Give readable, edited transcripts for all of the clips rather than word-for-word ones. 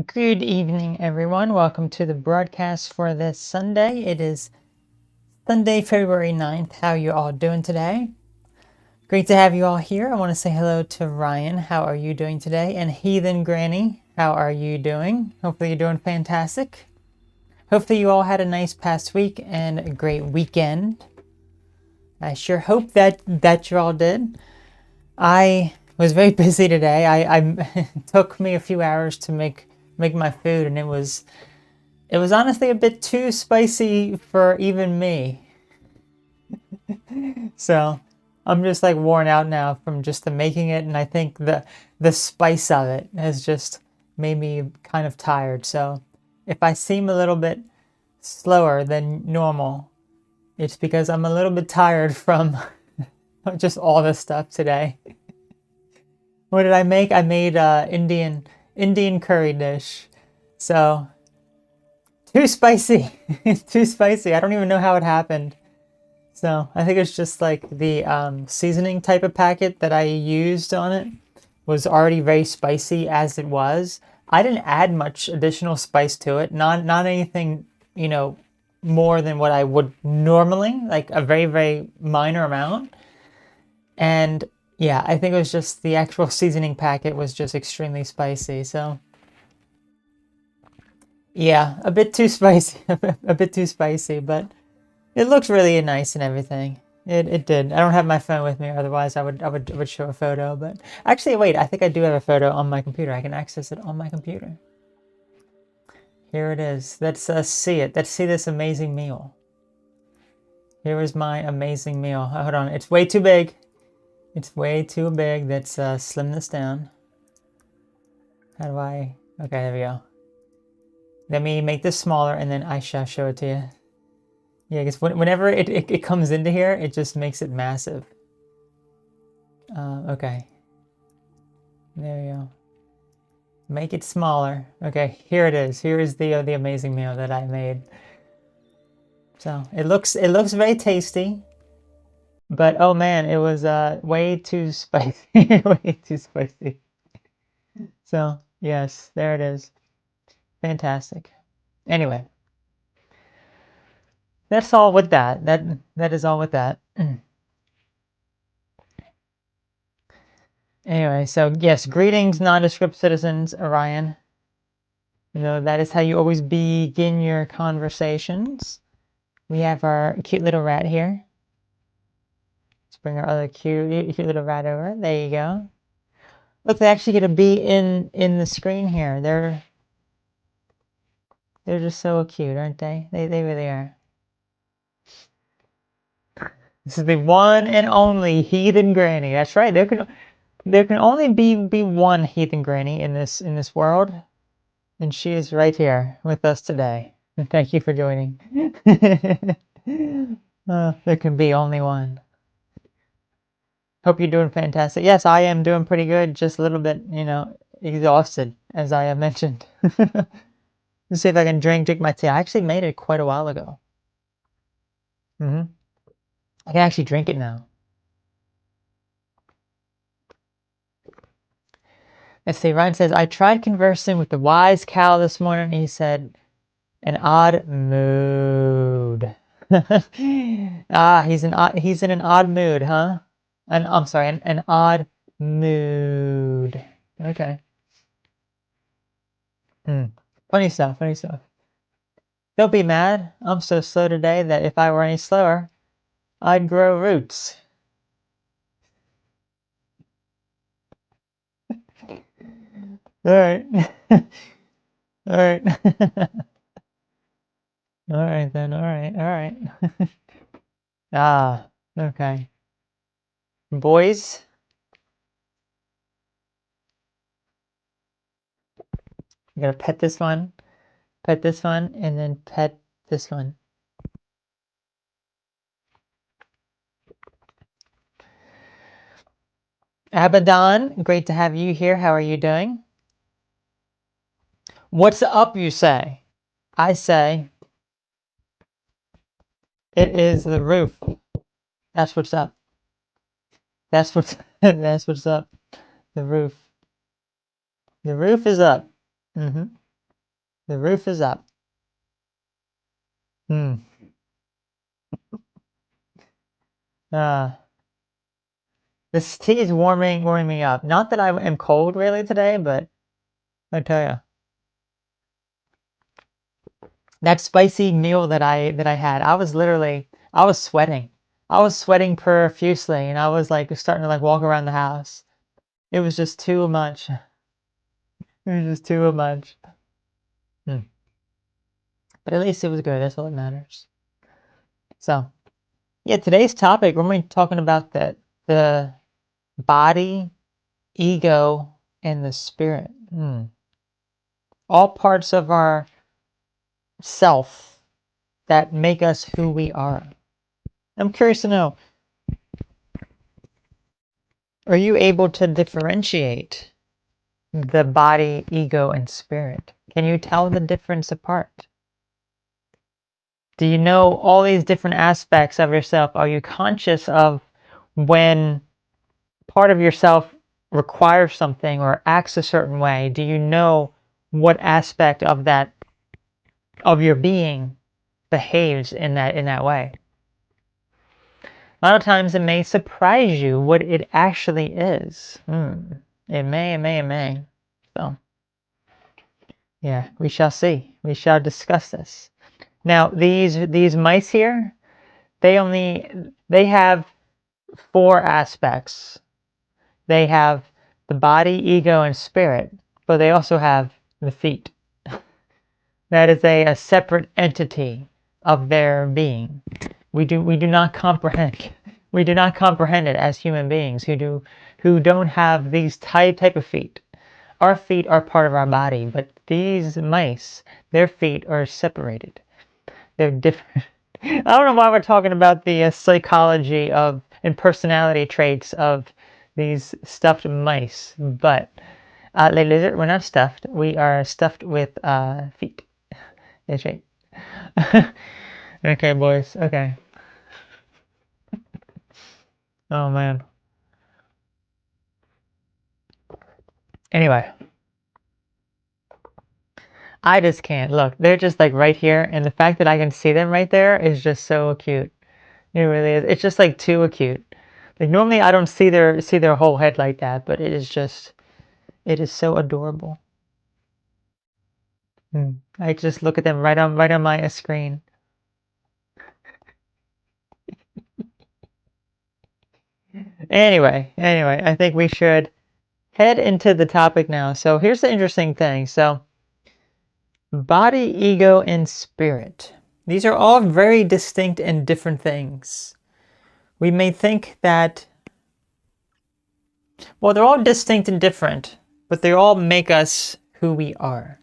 Good evening, everyone. Welcome to the broadcast for this Sunday. It is Sunday, February 9th. How are you all doing today? Great to have you all here. I want to say hello to Ryan. How are you doing today? And Heathen Granny, how are you doing? Hopefully you're doing fantastic. Hopefully you all had a nice past week and a great weekend. I sure hope that you all did. I was very busy today. I it took me a few hours to make my food, and it was honestly a bit too spicy for even me. So I'm just like worn out now from just the making it, and I think the spice of it has just made me kind of tired. So if I seem a little bit slower than normal, it's because I'm a little bit tired from just all this stuff today. What did I make? I made Indian curry dish. So too spicy. Too spicy. I don't even know how it happened. So I think it's just like the seasoning type of packet that I used on it was already very spicy as it was. I didn't add much additional spice to it. Not anything, more than what I would normally, like a very, very minor amount. And yeah, I think it was just the actual seasoning packet was just extremely spicy. So yeah, a bit too spicy, a bit too spicy, but it looks really nice and everything. It did. I don't have my phone with me, otherwise I would show a photo. But actually, wait, I think I do have a photo on my computer. I can access it on my computer. Here it is. Let's see it. Let's see this amazing meal. Here is my amazing meal. Hold on, it's way too big. It's way too big. Let's slim this down. How do I? Okay, there we go. Let me make this smaller, and then I shall show it to you. Yeah, because whenever it comes into here, it just makes it massive. Okay. There you go. Make it smaller. Okay, here it is. Here is the amazing meal that I made. So it looks very tasty, but oh man, it was way too spicy. Way too spicy. So yes, there it is. Fantastic. Anyway, that's all with that. That is all with that. Anyway, so yes, greetings, nondescript citizens, Orion. That is how you always begin your conversations. We have our cute little rat here. Let's bring our other cute little rat over. There you go. Look, they actually get a bee in the screen here. They're just so cute, aren't they? They really are. This is the one and only Heathen Granny. That's right. There can only be one Heathen Granny in this world, and she is right here with us today. And thank you for joining. There can be only one. Hope you're doing fantastic. Yes, I am doing pretty good. Just a little bit, exhausted, as I have mentioned. Let's see if I can drink my tea. I actually made it quite a while ago. I can actually drink it now. Let's see. Ryan says, I tried conversing with the wise cow this morning. He said, an odd mood. He's in an odd mood, huh? I'm sorry, an odd mood. Okay. Funny stuff, funny stuff. Don't be mad. I'm so slow today that if I were any slower, I'd grow roots. Alright. Alright. Alright then, alright. Okay. Boys, I'm gonna pet this one, and then pet this one. Abaddon, great to have you here. How are you doing? What's up, you say? I say, it is the roof. That's what's up. That's what's that's what's up. The roof. The roof is up. The roof is up. Hmm. Uh, this tea is warming me up. Not that I am cold really today, but I tell you, that spicy meal that I had, I was sweating. I was sweating profusely, and I was like starting to like walk around the house. It was just too much. It was just too much. Hmm. But at least it was good. That's all that matters. So, yeah, today's topic, we're going to be talking about the body, ego, and the spirit. All parts of our self that make us who we are. I'm curious to know, are you able to differentiate the body, ego, and spirit? Can you tell the difference apart? Do you know all these different aspects of yourself? Are you conscious of when part of yourself requires something or acts a certain way? Do you know what aspect of that of your being behaves in that way? A lot of times it may surprise you what it actually is. It may. So, yeah, we shall see. We shall discuss this. Now, these mice here, they have four aspects. They have the body, ego, and spirit, but they also have the feet. That is a separate entity of their being. We do not comprehend. We do not comprehend it as human beings who don't have these type of feet. Our feet are part of our body, but these mice, their feet are separated. They're different. I don't know why we're talking about the psychology of and personality traits of these stuffed mice, but ladies, we're not stuffed. We are stuffed with feet. That's right. Okay, boys. Okay. Oh man. Anyway, I just can't look. They're just like right here, and the fact that I can see them right there is just so cute. It really is. It's just like too acute. Like normally I don't see their whole head like that, but it is so adorable. I just look at them right on my screen. Anyway, I think we should head into the topic now. So here's the interesting thing. So body, ego, and spirit. These are all very distinct and different things. We may think that, well, they're all distinct and different, but they all make us who we are.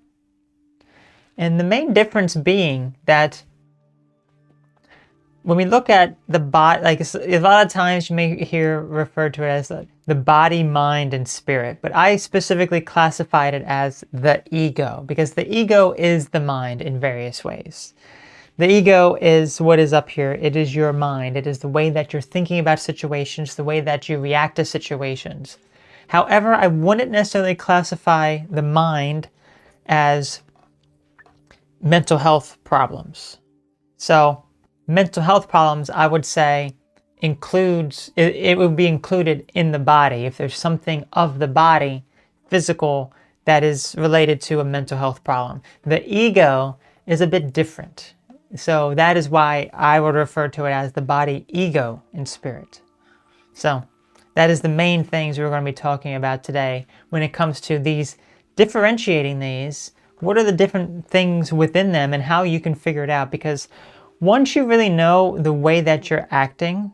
And the main difference being that when we look at the body, like a lot of times you may hear referred to it as the body, mind, and spirit, but I specifically classified it as the ego because the ego is the mind in various ways. The ego is what is up here. It is your mind. It is the way that you're thinking about situations, the way that you react to situations. However, I wouldn't necessarily classify the mind as mental health problems. So mental health problems, I would say, it would be included in the body. If there's something of the body, physical, that is related to a mental health problem. The ego is a bit different. So that is why I would refer to it as the body, ego, and spirit. So that is the main things we're going to be talking about today when it comes to these, differentiating these. What are the different things within them and how you can figure it out? Because once you really know the way that you're acting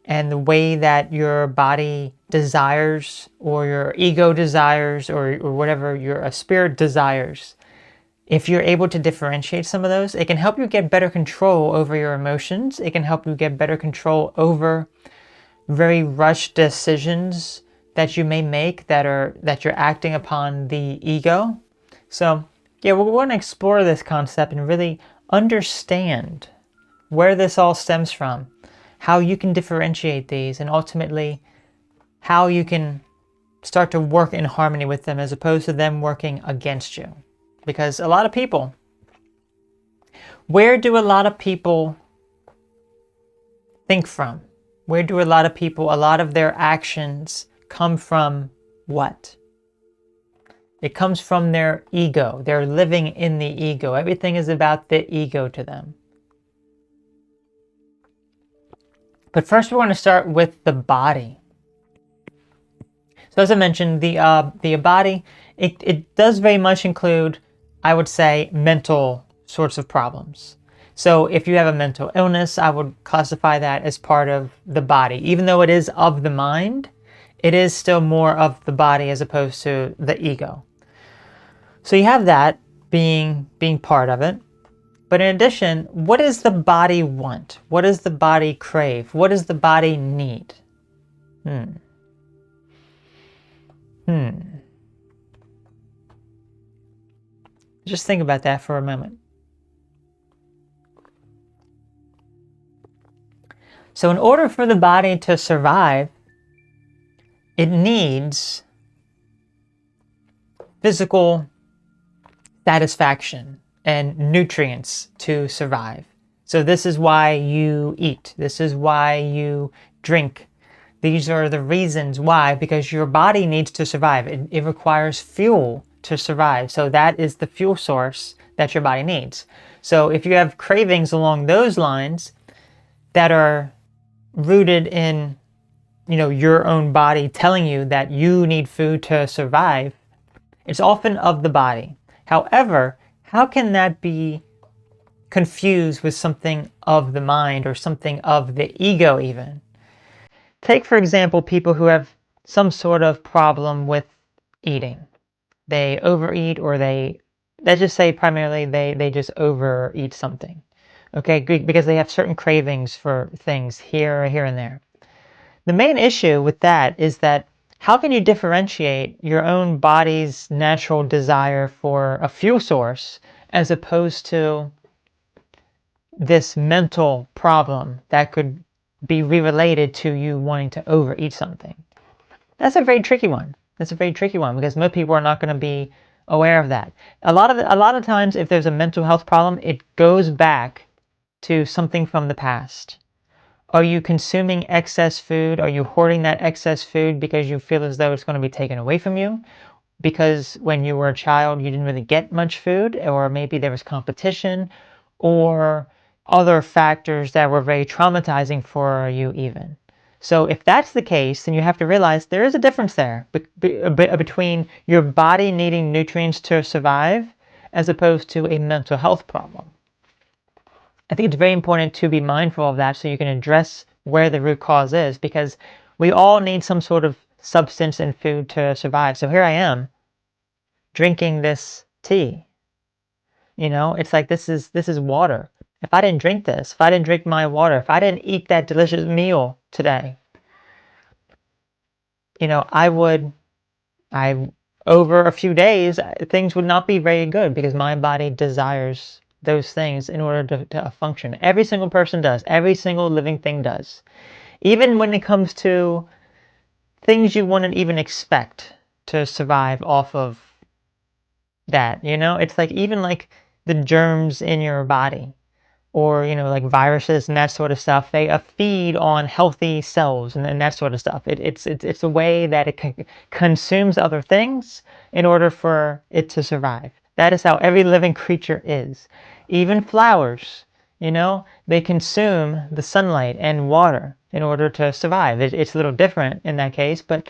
and the way that your body desires or your ego desires or whatever your spirit desires, if you're able to differentiate some of those, it can help you get better control over your emotions. It can help you get better control over very rushed decisions that you may make that you're acting upon the ego. So yeah, we're going to explore this concept and really understand where this all stems from, how you can differentiate these, and ultimately how you can start to work in harmony with them as opposed to them working against you. Because a lot of people, where do a lot of people think from? Where do a lot of people, a lot of their actions come from what? It comes from their ego. They're living in the ego. Everything is about the ego to them. But first we want to start with the body. So as I mentioned, the body, it does very much include, I would say, mental sorts of problems. So if you have a mental illness, I would classify that as part of the body. Even though it is of the mind, it is still more of the body as opposed to the ego. So you have that being part of it. But in addition, what does the body want? What does the body crave? What does the body need? Just think about that for a moment. So in order for the body to survive, it needs physical satisfaction and nutrients to survive. So this is why you eat. This is why you drink. These are the reasons why, because your body needs to survive. It requires fuel to survive. So that is the fuel source that your body needs. So if you have cravings along those lines that are rooted in, your own body telling you that you need food to survive, it's often of the body. However, how can that be confused with something of the mind or something of the ego even? Take, for example, people who have some sort of problem with eating. They overeat, or let's just say primarily they just overeat something. Okay, because they have certain cravings for things here and there. The main issue with that is that how can you differentiate your own body's natural desire for a fuel source as opposed to this mental problem that could be related to you wanting to overeat something? That's a very tricky one. That's a very tricky one because most people are not going to be aware of that. A lot of times, if there's a mental health problem, it goes back to something from the past. Are you consuming excess food? Are you hoarding that excess food because you feel as though it's going to be taken away from you? Because when you were a child, you didn't really get much food, or maybe there was competition, or other factors that were very traumatizing for you even. So if that's the case, then you have to realize there is a difference there between your body needing nutrients to survive as opposed to a mental health problem. I think it's very important to be mindful of that so you can address where the root cause is, because we all need some sort of substance and food to survive. So here I am drinking this tea. It's like this is water. If I didn't drink this, if I didn't drink my water, if I didn't eat that delicious meal today, over a few days, things would not be very good because my body desires those things in order to function. Every single person does. Every single living thing does. Even when it comes to things you wouldn't even expect to survive off of that, It's like even like the germs in your body, or like viruses and that sort of stuff, they feed on healthy cells and that sort of stuff. It's a way that it consumes other things in order for it to survive. That is how every living creature is. Even flowers, they consume the sunlight and water in order to survive. It's a little different in that case, but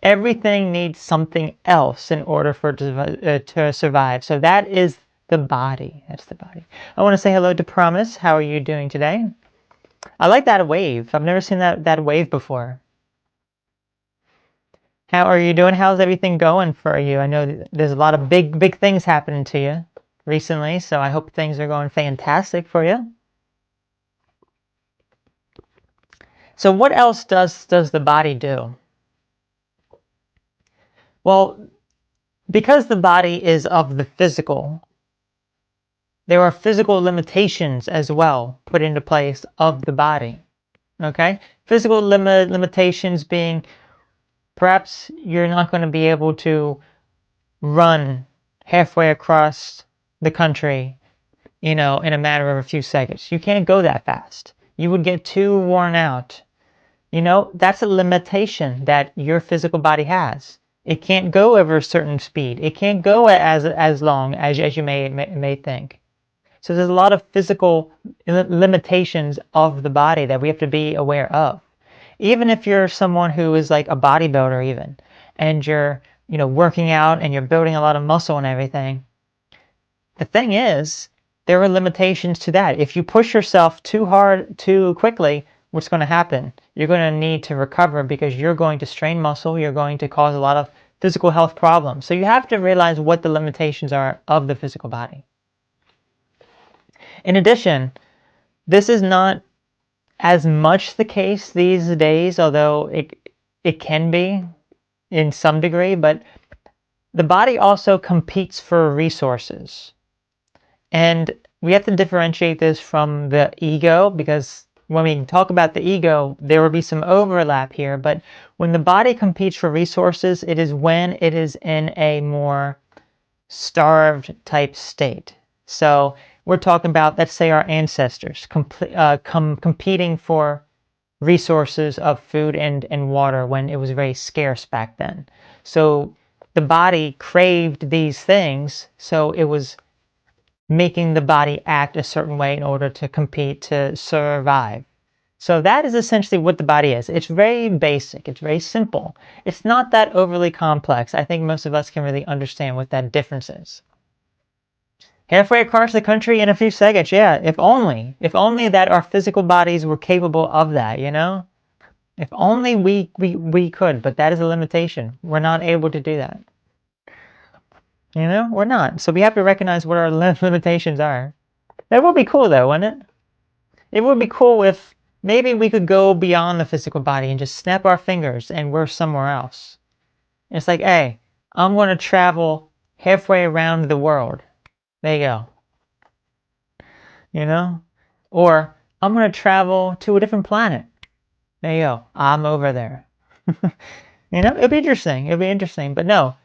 everything needs something else in order for it to survive. So that is the body. That's the body. I want to say hello to Promise. How are you doing today? I like that wave. I've never seen that wave before. How are you doing? How's everything going for you? I know there's a lot of big things happening to you recently, so I hope things are going fantastic for you. So what else does the body do? Well, because the body is of the physical, there are physical limitations as well put into place of the body. Okay? Physical limitations being perhaps you're not going to be able to run halfway across the country, you know, in a matter of a few seconds. You can't go that fast. You would get too worn out. You know, that's a limitation that your physical body has. It can't go over a certain speed. It can't go as long as you may think. So there's a lot of physical limitations of the body that we have to be aware of. Even if you're someone who is like a bodybuilder even, and you're, you know, working out and you're building a lot of muscle and everything, the thing is, there are limitations to that. If you push yourself too hard, too quickly, what's going to happen? You're going to need to recover because you're going to strain muscle. You're going to cause a lot of physical health problems. So you have to realize what the limitations are of the physical body. In addition, this is not as much the case these days, although it can be in some degree, but the body also competes for resources. And we have to differentiate this from the ego, because when we talk about the ego, there will be some overlap here. But when the body competes for resources, it is when it is in a more starved type state. So we're talking about, let's say, our ancestors competing for resources of food and water when it was very scarce back then. So the body craved these things, so it was making the body act a certain way in order to compete, to survive. So that is essentially what the body is. It's very basic. It's very simple. It's not that overly complex. I think most of us can really understand what that difference is. Halfway across the country in a few seconds. Yeah, if only that our physical bodies were capable of that, you know? If only we could, but that is a limitation. We're not able to do that. You know, we're not. So we have to recognize what our limitations are. That would be cool though, wouldn't it? It would be cool if maybe we could go beyond the physical body and just snap our fingers and we're somewhere else. It's like, hey, I'm going to travel halfway around the world. There you go. You know? Or I'm going to travel to a different planet. There you go. I'm over there. You know, it'd be interesting. It'd be interesting. But no,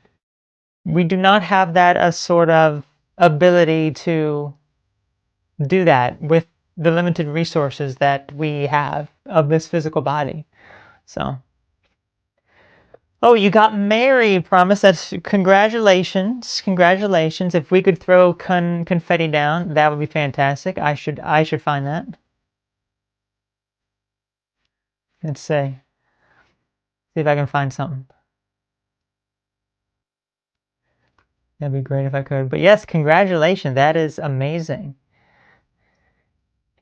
we do not have that as sort of ability to do that with the limited resources that we have of this physical body. So, oh, you got married, Promise. That's congratulations, congratulations. If we could throw confetti down, that would be fantastic. I should find that. Let's see if I can find something. That'd be great if I could. But yes, congratulations. That is amazing.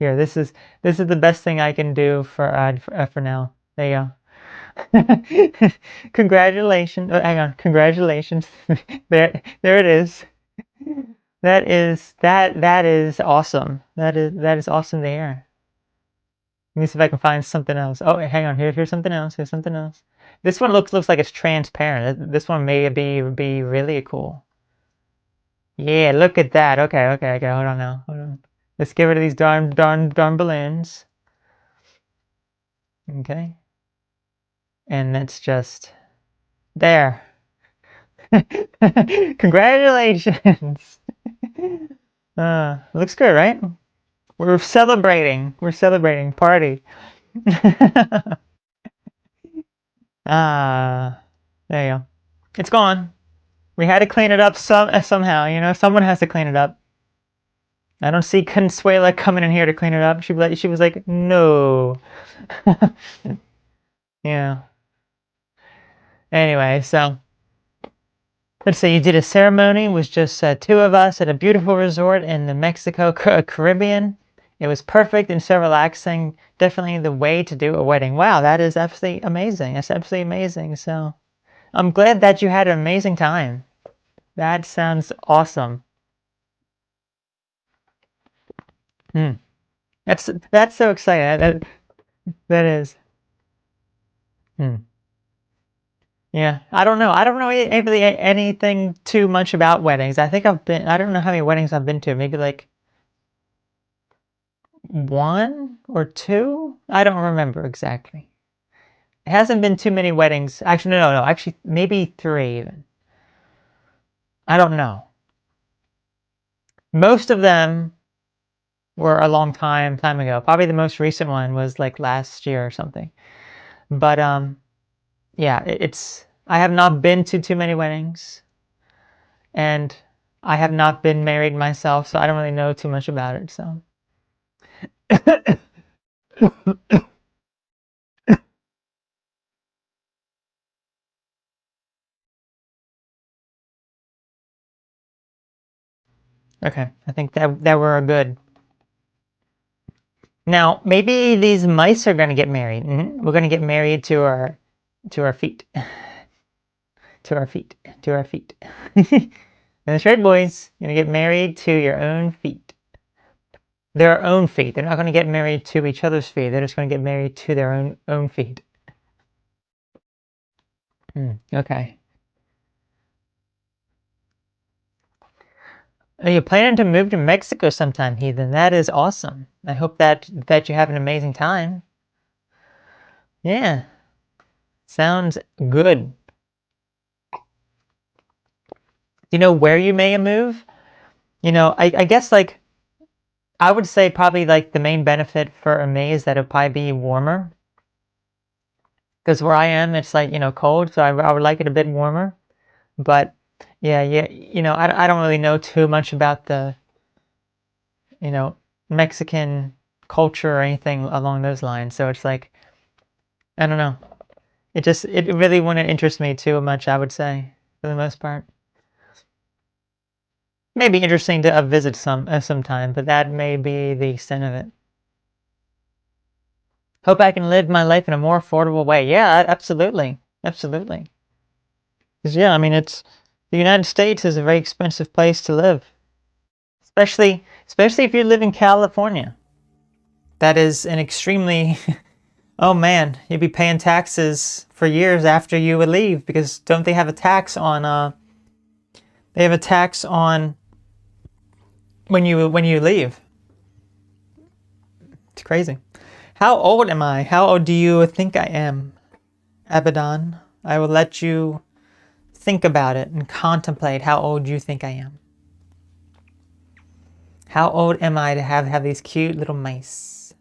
Here, this is the best thing I can do for now. There you go. Congratulations. Oh, hang on. Congratulations. There it is. That is awesome. That is awesome to hear. Let me see if I can find something else. Oh, hang on. Here's something else. Here's something else. This one looks like it's transparent. This one may be really cool. Yeah, look at that. Okay. Hold on now. Hold on. Let's get rid of these darn balloons. Okay. And that's just there. Congratulations. Looks good, right? We're celebrating. We're celebrating. Party. There you go. It's gone. We had to clean it up somehow, you know. Someone has to clean it up. I don't see Consuela coming in here to clean it up. She was like, no. Yeah. Anyway, so let's say you did a ceremony. It was just two of us at a beautiful resort in the Mexico Caribbean. It was perfect and so relaxing. Definitely the way to do a wedding. Wow, that is absolutely amazing. That's absolutely amazing. So I'm glad that you had an amazing time. That sounds awesome. Hmm. That's so exciting. That is. Hmm. Yeah, I don't know. I don't know really anything too much about weddings. I don't know how many weddings I've been to. Maybe like one or two? I don't remember exactly. It hasn't been too many weddings. Actually, no. Actually, maybe three even. I don't know. Most of them were a long time ago. Probably the most recent one was like last year or something. But yeah, it's I have not been to too many weddings, and I have not been married myself, so I don't really know too much about it. So okay, I think that we're good. Now maybe these mice are gonna get married. We're gonna get married to our feet, to our feet, to our feet. That's right, boys. You're gonna get married to your own feet. Their own feet. They're not gonna get married to each other's feet. They're just gonna get married to their own feet. Okay. Are you planning to move to Mexico sometime, Heathen? That is awesome. I hope that you have an amazing time. Yeah. Sounds good. You know where you may move? I guess like I would say probably like the main benefit for me is that it'll probably be warmer. Because where I am, it's like, cold, so I would like it a bit warmer. But yeah, I don't really know too much about the, you know, Mexican culture or anything along those lines. So it's like, I don't know. It really wouldn't interest me too much, I would say, for the most part. Maybe interesting to visit sometime, but that may be the extent of it. Hope I can live my life in a more affordable way. Yeah, absolutely. Absolutely. Because yeah, I mean, the United States is a very expensive place to live. Especially if you live in California. That is an extremely oh man, you'd be paying taxes for years after you would leave, because don't they have a tax on they have a tax on when you leave. It's crazy. How old am I? How old do you think I am? Abaddon, I will let you think about it and contemplate how old you think I am. How old am I to have these cute little mice?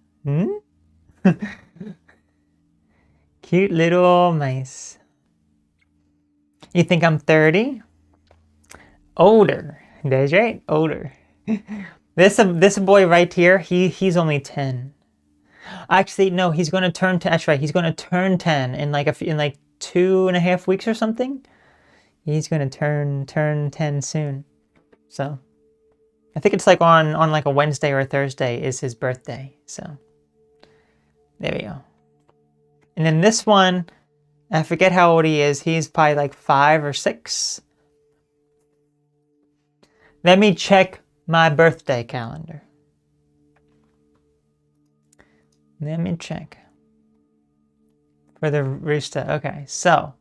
Cute little mice. You think I'm 30? Older. That's right, older. This boy right here, he's only 10. Actually, no, he's going to turn. That's right, he's going to turn 10 in like 2.5 weeks or something. He's going to turn 10 soon. So I think it's like on like a Wednesday or a Thursday is his birthday. So there we go. And then this one, I forget how old he is. He's probably like 5 or 6. Let me check my birthday calendar. Let me check. For the rooster. Okay, so.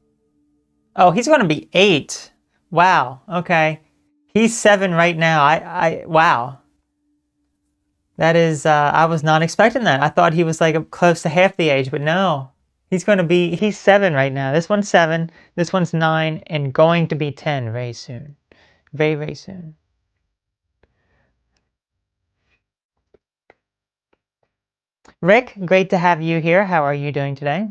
Oh, he's going to be 8. Wow, okay. He's 7 right now. Wow. That is, I was not expecting that. I thought he was like close to half the age, but no. He's 7 right now. This one's 7, this one's 9, and going to be 10 very soon. Very, very soon. Rick, great to have you here. How are you doing today?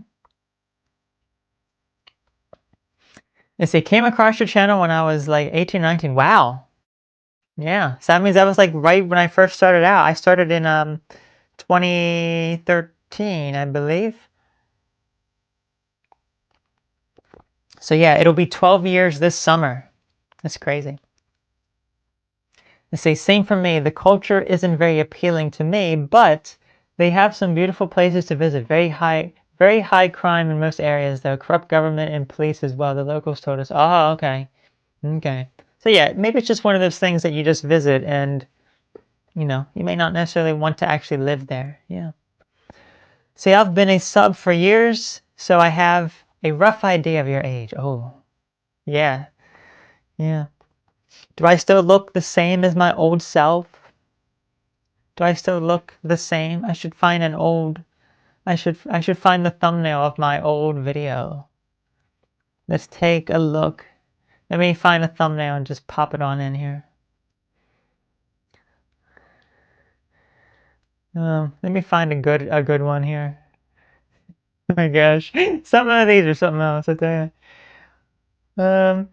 I say, came across your channel when I was like 18, 19. Wow. Yeah. So that means that was like right when I first started out. I started in 2013, I believe. So yeah, it'll be 12 years this summer. That's crazy. They say, same for me. The culture isn't very appealing to me, but they have some beautiful places to visit. Very high crime in most areas, though. Corrupt government and police as well. The locals told us. Oh, okay. Okay. So yeah, maybe it's just one of those things that you just visit and, you may not necessarily want to actually live there. Yeah. See, I've been a sub for years, so I have a rough idea of your age. Oh, yeah. Yeah. Do I still look the same as my old self? Do I still look the same? I should find I should find the thumbnail of my old video. Let's take a look. Let me find a thumbnail and just pop it on in here. Let me find a good one here. Oh my gosh, some of these are something else, I tell you.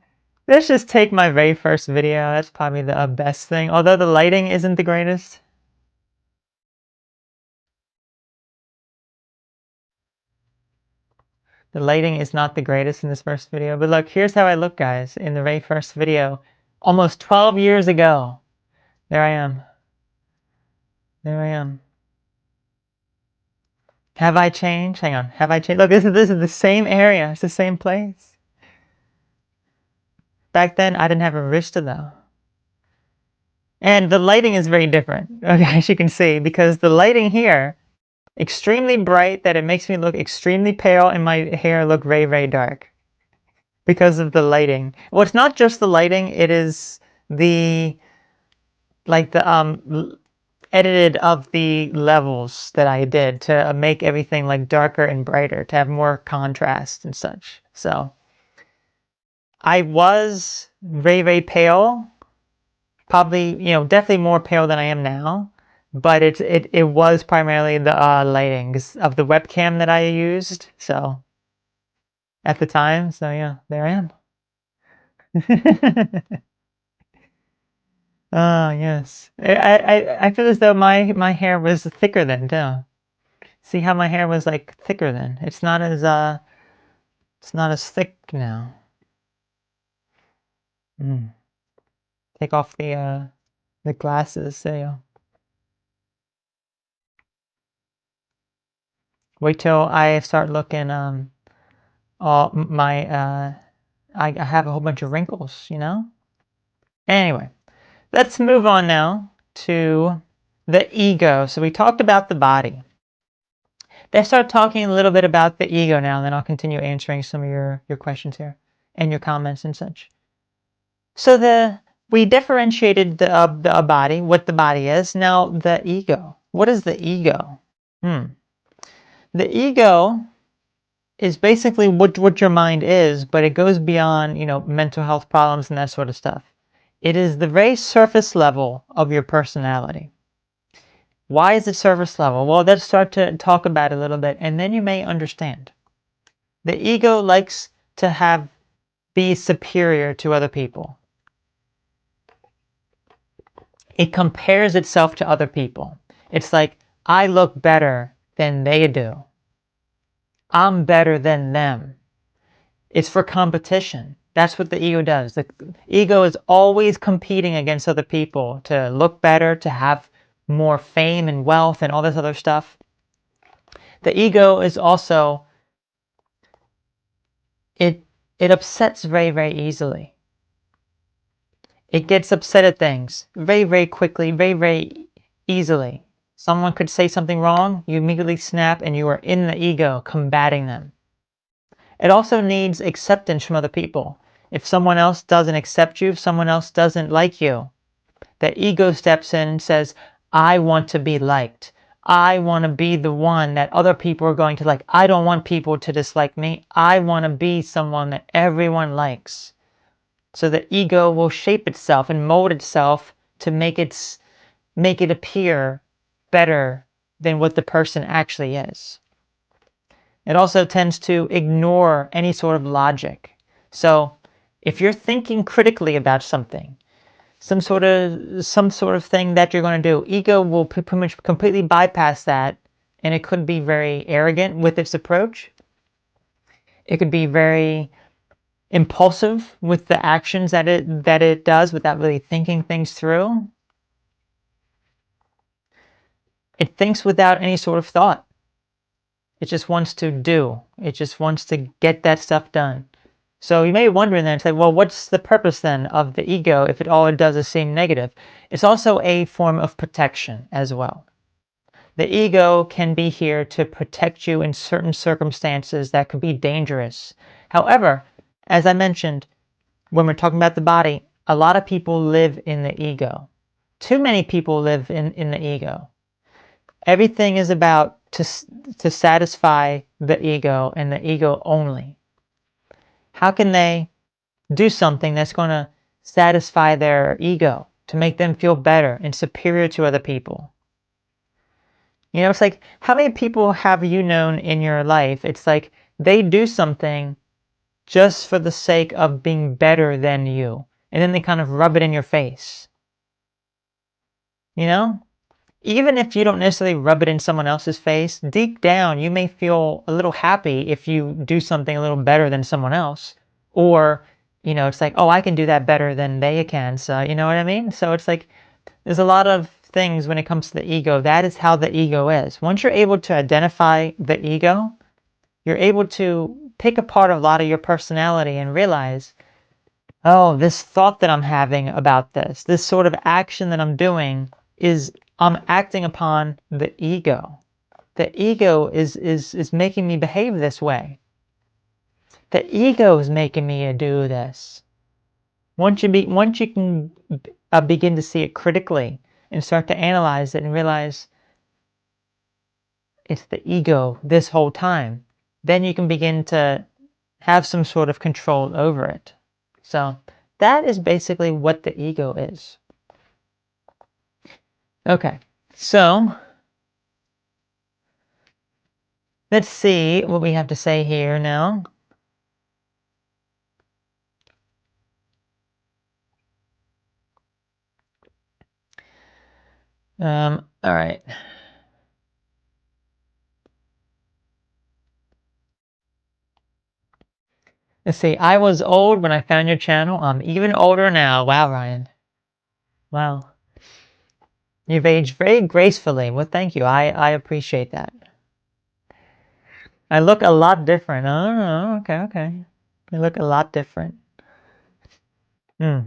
Let's just take my very first video. That's probably the best thing, although the lighting isn't the greatest. The lighting is not the greatest in this first video, but look, here's how I look, guys, in the very first video, almost 12 years ago. There I am. There I am. Have I changed? Hang on. Have I changed? Look, this is the same area. It's the same place. Back then, I didn't have a Arista, though. And the lighting is very different, okay, as you can see, because the lighting here, extremely bright, that it makes me look extremely pale, and my hair look very, very dark because of the lighting. Well, it's not just the lighting, it is the, like, the, edited of the levels that I did to make everything like darker and brighter, to have more contrast and such. So I was very, very pale, probably, you know, definitely more pale than I am now, but it was primarily the lighting of the webcam that I used, so at the time. So yeah, there I am. Oh yes, I feel as though my hair was thicker then too. See how my hair was like thicker then? It's not as thick now. Take off the glasses. There you go. Wait till I start looking all my I have a whole bunch of wrinkles, you know? Anyway, let's move on now to the ego. So we talked about the body. Let's start talking a little bit about the ego now, and then I'll continue answering some of your questions here and your comments and such. So we differentiated the body, what the body is. Now the ego. What is the ego? The ego is basically what your mind is, but it goes beyond, you know, mental health problems and that sort of stuff. It is the very surface level of your personality. Why is it surface level? Well, let's start to talk about it a little bit, and then you may understand. The ego likes to be superior to other people. It compares itself to other people. It's like, I look better than they do. I'm better than them. It's for competition. That's what the ego does. The ego is always competing against other people to look better, to have more fame and wealth and all this other stuff. The ego is also, it upsets very, very easily. It gets upset at things very, very quickly, very, very easily. Someone could say something wrong, you immediately snap, and you are in the ego combating them. It also needs acceptance from other people. If someone else doesn't accept you, if someone else doesn't like you, the ego steps in and says, I want to be liked. I want to be the one that other people are going to like. I don't want people to dislike me. I want to be someone that everyone likes. So the ego will shape itself and mold itself to make it appear better than what the person actually is. It also tends to ignore any sort of logic. So if you're thinking critically about something, some sort of thing that you're going to do, ego will pretty much completely bypass that, and it could be very arrogant with its approach. It could be very impulsive with the actions that it does without really thinking things through. It thinks without any sort of thought. It just wants to do. It just wants to get that stuff done. So you may be wondering then, say, well, what's the purpose then of the ego if all it does is seem negative? It's also a form of protection as well. The ego can be here to protect you in certain circumstances that could be dangerous. However, as I mentioned, when we're talking about the body, a lot of people live in the ego. Too many people live in the ego. Everything is about to satisfy the ego and the ego only. How can they do something that's going to satisfy their ego, to make them feel better and superior to other people? You know, it's like, how many people have you known in your life? It's like they do something just for the sake of being better than you. And then they kind of rub it in your face. You know? Even if you don't necessarily rub it in someone else's face, deep down you may feel a little happy if you do something a little better than someone else. Or, you know, it's like, oh, I can do that better than they can. So, you know what I mean? So it's like, there's a lot of things when it comes to the ego. That is how the ego is. Once you're able to identify the ego, you're able to pick apart a lot of your personality and realize, oh, this thought that I'm having about this sort of action that I'm doing is I'm acting upon the ego. The ego is making me behave this way. The ego is making me do this. Once you can begin to see it critically and start to analyze it and realize it's the ego this whole time, then you can begin to have some sort of control over it. So that is basically what the ego is. Okay, so let's see what we have to say here now. All right. Let's see. I was old when I found your channel. I'm even older now. Wow, Ryan. Wow. You've aged very gracefully. Well, thank you. I appreciate that. I look a lot different. Oh, okay, okay. I look a lot different. Hmm.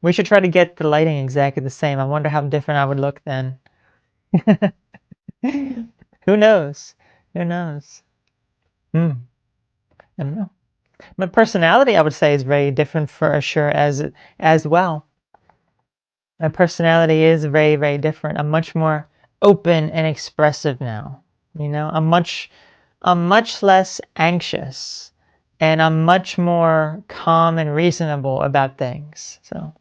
We should try to get the lighting exactly the same. I wonder how different I would look then. Who knows? Who knows? Hmm. I don't know. My personality, I would say, is very different for sure as well. My personality is very, very different. I'm much more open and expressive now. You know, I'm much less anxious, and I'm much more calm and reasonable about things. So,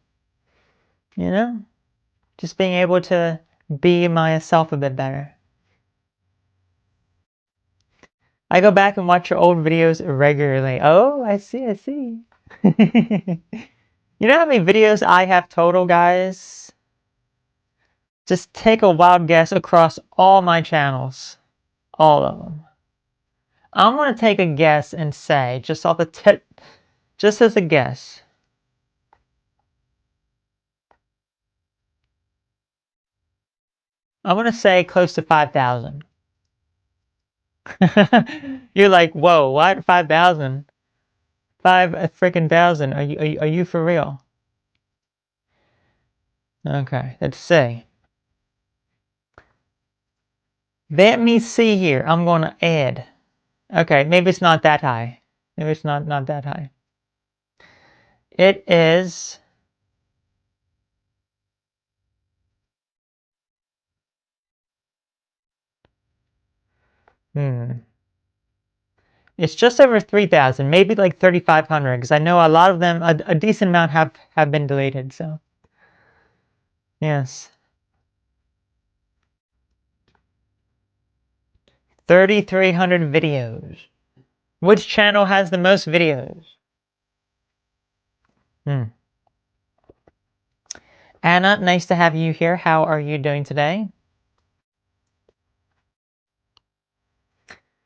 you know, just being able to be myself a bit better. I go back and watch your old videos regularly. Oh, I see, I see. You know how many videos I have total, guys? Just take a wild guess across all my channels. All of them. I'm going to take a guess and say, just off the tip, just as a guess. I'm going to say close to 5,000. You're like, whoa, what? 5,000? Five freaking thousand. Are you for real? Okay, let's see. Let me see here. I'm going to add. Okay, maybe it's not that high. Maybe it's not that high. It is. It's just over 3,000, maybe like 3,500, because I know a lot of them, a decent amount have been deleted. So yes, 3,300 videos. Which channel has the most videos? Anna, nice to have you here. How are you doing today?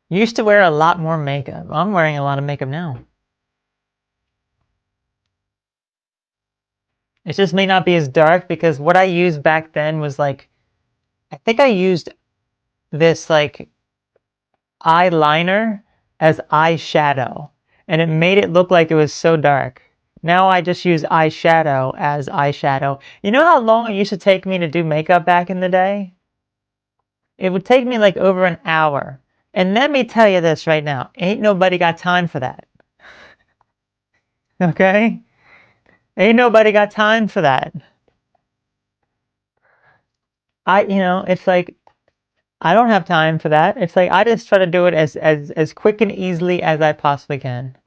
You used to wear a lot more makeup. I'm wearing a lot of makeup now. It just may not be as dark because what I used back then was like, I think I used this like eyeliner as eyeshadow, and it made it look like it was so dark. Now I just use eyeshadow as eyeshadow. You know how long it used to take me to do makeup back in the day? It would take me like over an hour. And let me tell you this right now, ain't nobody got time for that. Okay? Ain't nobody got time for that. It's like, I don't have time for that. It's like, I just try to do it as quick and easily as I possibly can.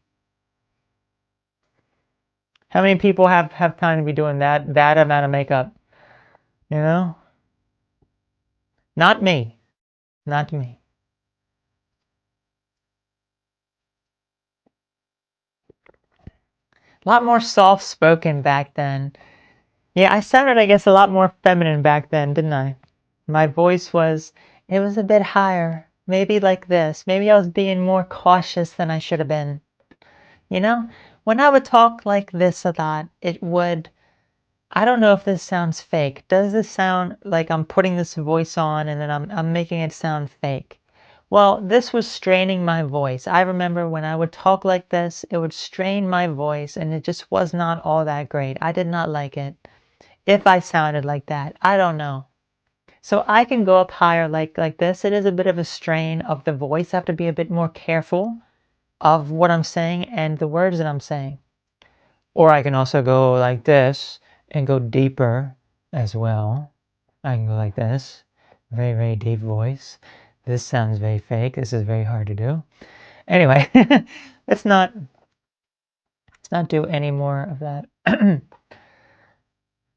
How many people have time to be doing that amount of makeup? You know? Not me. Not me. A lot more soft-spoken back then. Yeah, I sounded, I guess, a lot more feminine back then, didn't I? My voice was, it was a bit higher. Maybe like this. Maybe I was being more cautious than I should have been. You know? When I would talk like this a lot, it would, I don't know if this sounds fake. Does this sound like I'm putting this voice on and then I'm making it sound fake? Well, this was straining my voice. I remember when I would talk like this, it would strain my voice and it just was not all that great. I did not like it. If I sounded like that, I don't know. So I can go up higher like this. It is a bit of a strain of the voice. I have to be a bit more careful of what I'm saying and the words that I'm saying. Or I can also go like this and go deeper as well. I can go like this. Very, very deep voice. This sounds very fake. This is very hard to do. Anyway, let's not do any more of that.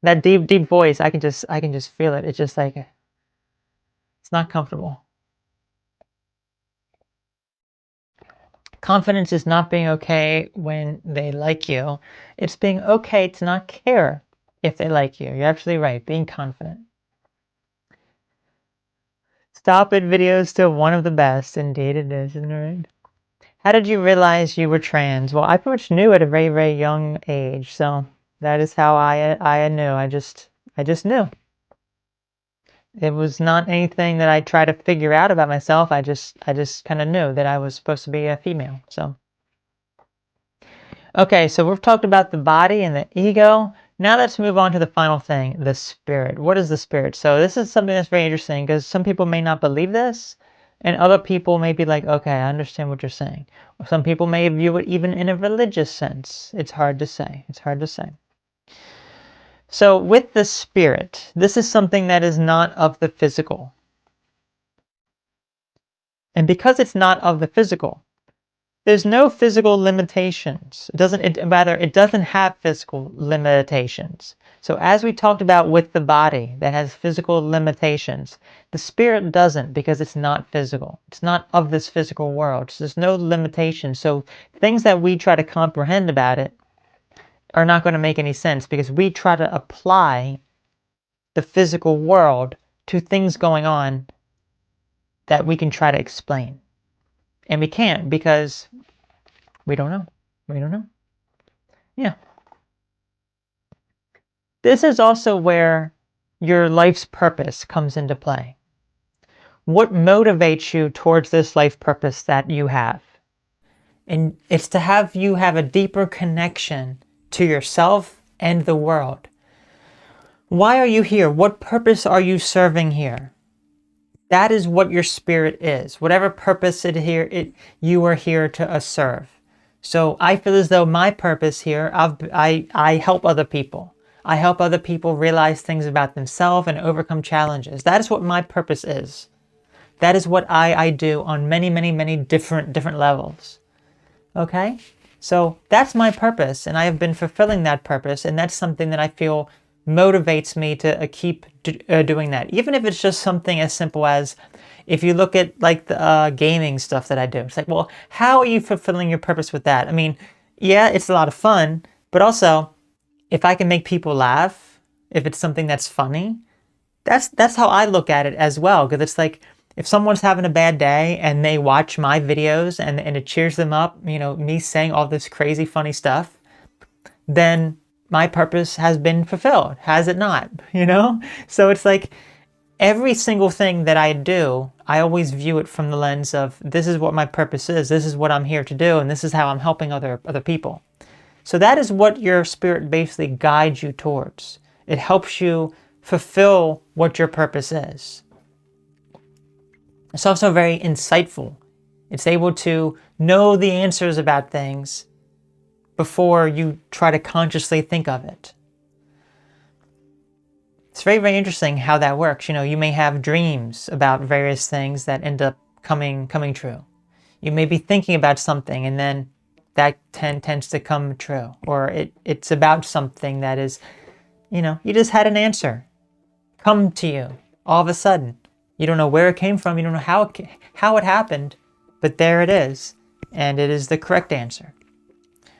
That deep voice, I can just feel it. It's just like, it's not comfortable. Confidence is not being okay when they like you. It's being okay to not care if they like you. You're absolutely right. Being confident. Stop it videos still one of the best. Indeed it is, isn't it right? How did you realize you were trans? Well, I pretty much knew at a very, very young age. So that is how I knew. I just knew. It was not anything that I tried to figure out about myself. I just kind of knew that I was supposed to be a female. So okay, so we've talked about the body and the ego. Now let's move on to the final thing, the spirit. What is the spirit? So this is something that's very interesting because some people may not believe this and other people may be like, okay, I understand what you're saying. Some people may view it even in a religious sense. It's hard to say. It's hard to say. So with the spirit, this is something that is not of the physical. And because it's not of the physical, there's no physical limitations. It doesn't have physical limitations. So as we talked about with the body that has physical limitations, the spirit doesn't because it's not physical. It's not of this physical world. So there's no limitation. So things that we try to comprehend about it are not going to make any sense because we try to apply the physical world to things going on that we can try to explain. And we can't because we don't know. We don't know. Yeah. This is also where your life's purpose comes into play. What motivates you towards this life purpose that you have? And it's to have you have a deeper connection to yourself and the world. Why are you here? What purpose are you serving here? That is what your spirit is. Whatever purpose you are here to serve. So I feel as though my purpose here, I help other people. I help other people realize things about themselves and overcome challenges. That is what my purpose is. That is what I do on many, many, many different levels. Okay? So that's my purpose, and I have been fulfilling that purpose, and that's something that I feel motivates me to keep doing that. Even if it's just something as simple as, if you look at like the gaming stuff that I do, it's like, well, how are you fulfilling your purpose with that? I mean, yeah, it's a lot of fun, but also, if I can make people laugh, if it's something that's funny, that's how I look at it as well. Because it's like, if someone's having a bad day and they watch my videos and it cheers them up, you know, me saying all this crazy funny stuff, then my purpose has been fulfilled, has it not? You know? So it's like every single thing that I do, I always view it from the lens of, this is what my purpose is, this is what I'm here to do, and this is how I'm helping other people. So that is what your spirit basically guides you towards. It helps you fulfill what your purpose is. It's also very insightful. It's able to know the answers about things before you try to consciously think of it. It's very, very interesting how that works. You know, you may have dreams about various things that end up coming true. You may be thinking about something and then that tends to come true. Or it's about something that is, you know, you just had an answer come to you all of a sudden. You don't know where it came from. You don't know how it happened, but there it is. And it is the correct answer.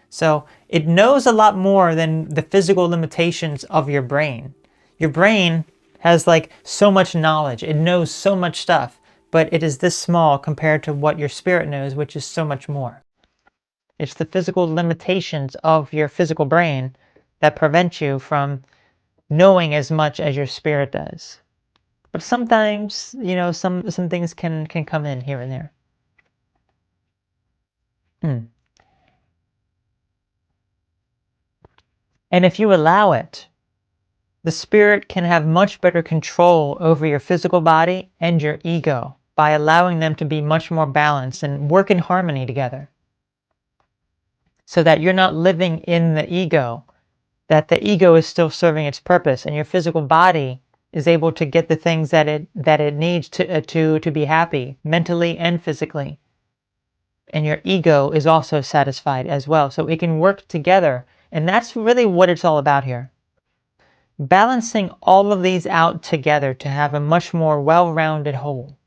So it knows a lot more than the physical limitations of your brain. Your brain has like so much knowledge. It knows so much stuff, but it is this small compared to what your spirit knows, which is so much more. It's the physical limitations of your physical brain that prevent you from knowing as much as your spirit does. But sometimes, you know, some things can come in here and there. And if you allow it, the spirit can have much better control over your physical body and your ego by allowing them to be much more balanced and work in harmony together. So that you're not living in the ego, that the ego is still serving its purpose and your physical body is able to get the things that it needs to be happy mentally and physically. And your ego is also satisfied as well. So it can work together. And that's really what it's all about here. Balancing all of these out together to have a much more well-rounded whole.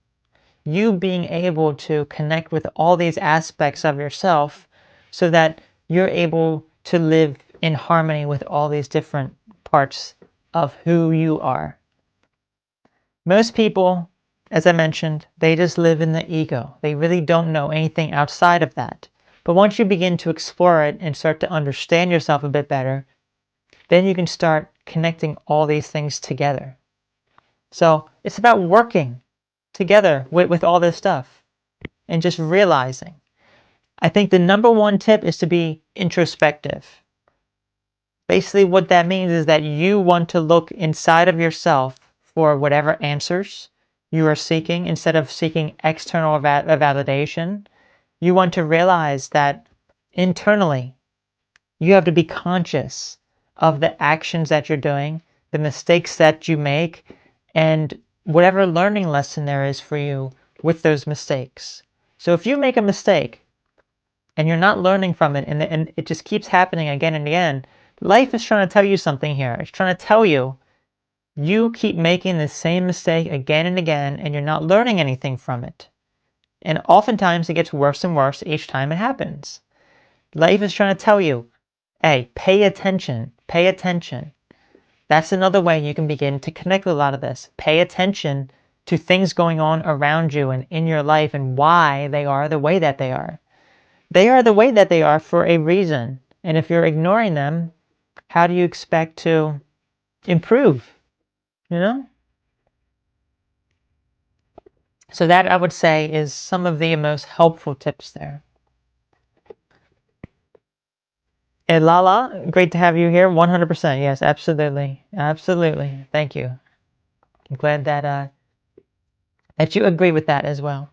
You being able to connect with all these aspects of yourself so that you're able to live in harmony with all these different parts of who you are. Most people, as I mentioned, they just live in the ego. They really don't know anything outside of that. But once you begin to explore it and start to understand yourself a bit better, then you can start connecting all these things together. So it's about working together with all this stuff and just realizing. I think the number one tip is to be introspective. Basically what that means is that you want to look inside of yourself for whatever answers you are seeking instead of seeking external validation. You want to realize that internally you have to be conscious of the actions that you're doing, the mistakes that you make, and whatever learning lesson there is for you with those mistakes. So if you make a mistake and you're not learning from it and it just keeps happening again and again, life is trying to tell you something here. It's trying to tell you, you keep making the same mistake again and again and you're not learning anything from it. And oftentimes it gets worse and worse each time it happens. Life is trying to tell you, hey, pay attention, pay attention. That's another way you can begin to connect with a lot of this. Pay attention to things going on around you and in your life and why they are the way that they are. They are the way that they are for a reason. And if you're ignoring them, how do you expect to improve? You know? So that, I would say, is some of the most helpful tips there. Hey, Lala, great to have you here. 100%. Yes, absolutely. Absolutely. Thank you. I'm glad that you agree with that as well.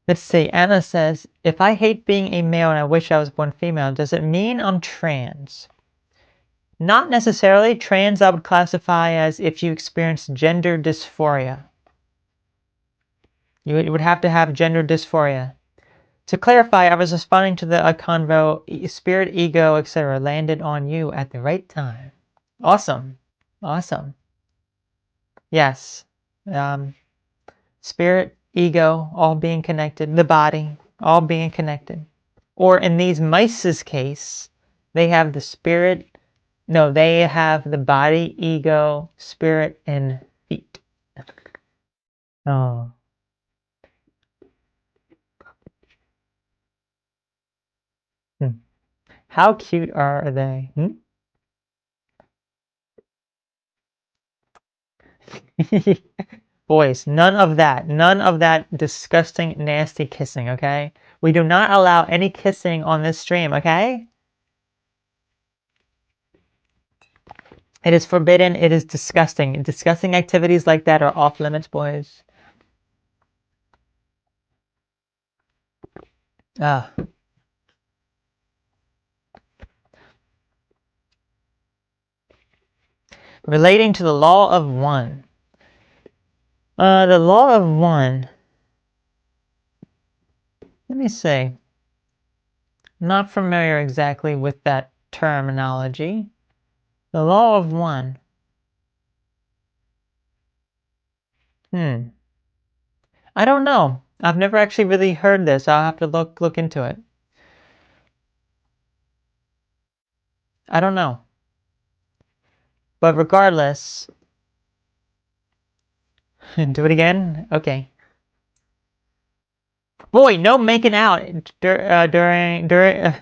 Let's see. Anna says, if I hate being a male and I wish I was born female, does it mean I'm trans? Not necessarily. Trans I would classify as if you experience gender dysphoria. You would have to have gender dysphoria. To clarify, I was responding to the convo, spirit, ego, etc. landed on you at the right time. Awesome. Awesome. Yes. Spirit, ego, all being connected. The body, all being connected. Or in these mice's case, they have the spirit. No, they have the body, ego, spirit, and feet. Oh. How cute are they? Boys, none of that. None of that disgusting, nasty kissing, okay? We do not allow any kissing on this stream, okay? It is forbidden. It is disgusting. Disgusting activities like that are off limits, boys. Ah. Relating to the law of one. The law of one. Let me see. Not familiar exactly with that terminology. The law of one. I don't know. I've never actually really heard this. I'll have to look into it. I don't know. But regardless, do it again? Okay. Boy, no making out during hmm?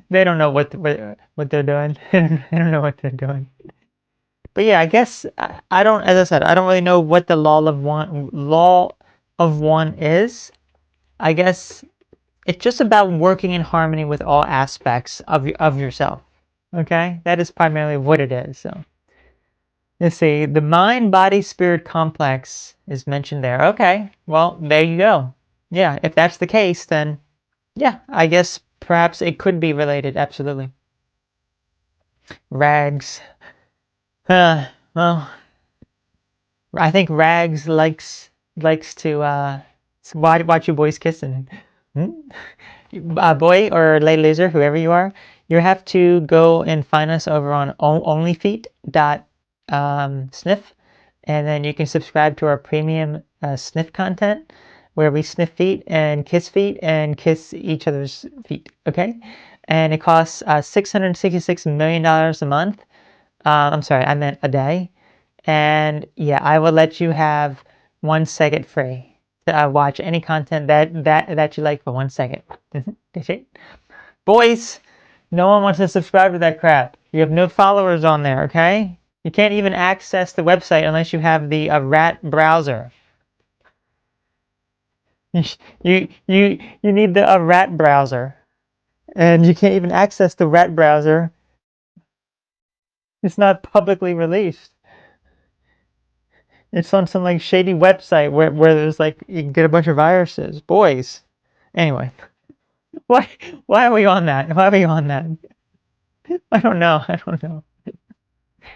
They don't know what they're doing. They don't know what they're doing. But yeah, I guess I don't. As I said, I don't really know what the law of one is. I guess it's just about working in harmony with all aspects of yourself. Okay, that is primarily what it is. So let's see, the mind body spirit complex is mentioned there. Okay, well there you go. Yeah, if that's the case, then yeah, I guess perhaps it could be related. Absolutely. Rags. Well, I think Rags likes to watch you boys kissing. Hmm? Boy or lady loser, whoever you are, you have to go and find us over on onlyfeet.sniff, and then you can subscribe to our premium sniff content where we sniff feet and kiss each other's feet. Okay, and it costs $666 million a month. I'm sorry, I meant a day. And yeah, I will let you have 1 second free to watch any content that you like for 1 second. That's it. Boys, no one wants to subscribe to that crap. You have no followers on there, okay? You can't even access the website unless you have the rat browser. You need the rat browser, and you can't even access the rat browser. It's not publicly released. It's on some like shady website where there's like you can get a bunch of viruses. Boys. Anyway, why why are we on that? Why are we on that? I don't know. I don't know.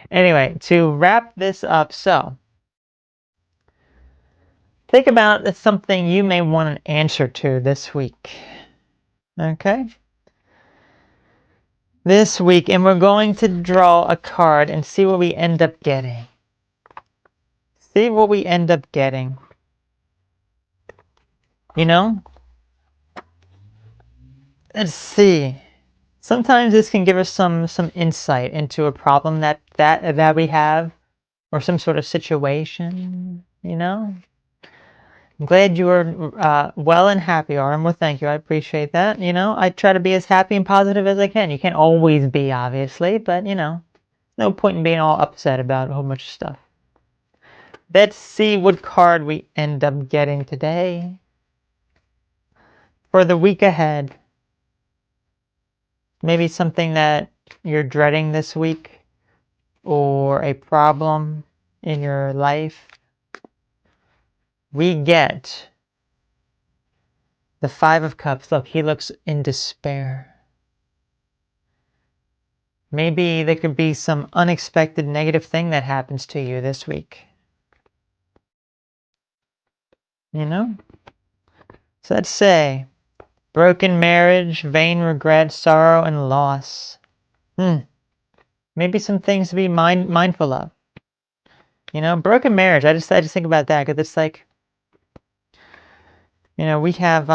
Anyway, to wrap this up, so think about something you may want an answer to this week. Okay? This week, and we're going to draw a card and see what we end up getting. See what we end up getting. You know? Let's see. Sometimes this can give us some insight into a problem that we have, or some sort of situation. You know. I'm glad you are well and happy, Arm. Well, thank you. I appreciate that. You know, I try to be as happy and positive as I can. You can't always be, obviously, but you know, no point in being all upset about a whole bunch of stuff. Let's see what card we end up getting today for the week ahead. Maybe something that you're dreading this week, or a problem in your life. We get the Five of Cups. Look, he looks in despair. Maybe there could be some unexpected negative thing that happens to you this week. You know? So let's say broken marriage, vain regret, sorrow, and loss. Maybe some things to be mindful of. You know, broken marriage. I just think about that because it's like, you know, we have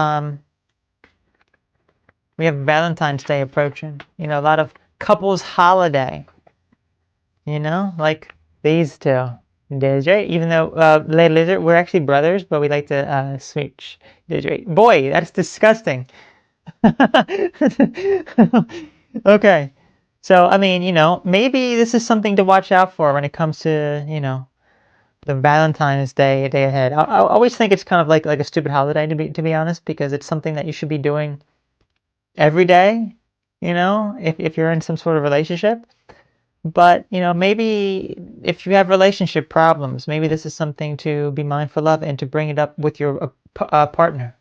Valentine's Day approaching. You know, a lot of couples holiday. You know, like these two. Desiree, even though Lady Lizard, we're actually brothers, but we like to switch. Desiree. Boy, that's disgusting. Okay. So, I mean, you know, maybe this is something to watch out for when it comes to, you know, the Valentine's Day ahead. I always think it's kind of like a stupid holiday to be honest, because it's something that you should be doing every day, you know, if you're in some sort of relationship. But, you know, maybe if you have relationship problems, maybe this is something to be mindful of and to bring it up with your partner.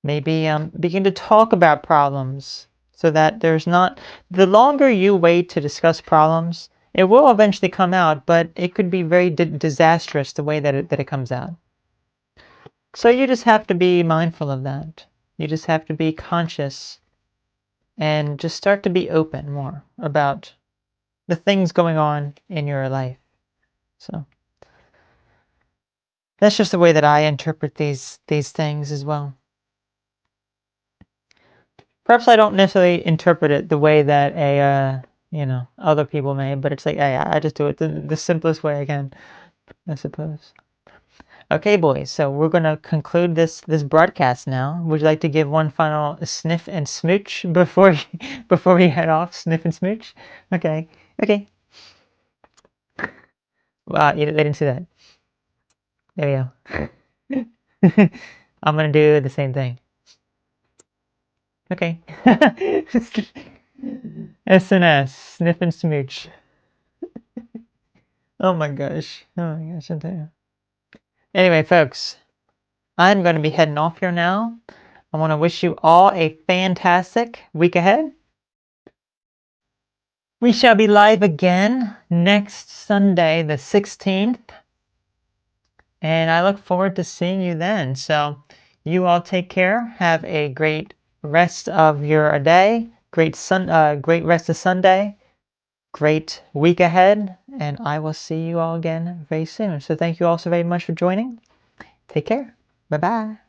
Maybe begin to talk about problems so that there's not... The longer you wait to discuss problems, it will eventually come out, but it could be very disastrous the way that it comes out. So you just have to be mindful of that. You just have to be conscious and just start to be open more about the things going on in your life. So That's just the way that I interpret these things as well. Perhaps I don't necessarily interpret it the way that other people may, but it's like I just do it the simplest way I can, I suppose. Okay, boys, so we're gonna conclude this broadcast now. Would you like to give one final sniff and smooch before before we head off? Sniff and smooch. Okay. Wow, they didn't see that. There we go. I'm gonna do the same thing. Okay. SNS, sniff and smooch. Oh my gosh. I'm telling you. Anyway, folks, I'm going to be heading off here now. I want to wish you all a fantastic week ahead. We shall be live again next Sunday, the 16th. And I look forward to seeing you then. So you all take care. Have a great rest of your day. Great rest of Sunday. Great week ahead. And I will see you all again very soon. So thank you all so very much for joining. Take care. Bye-bye.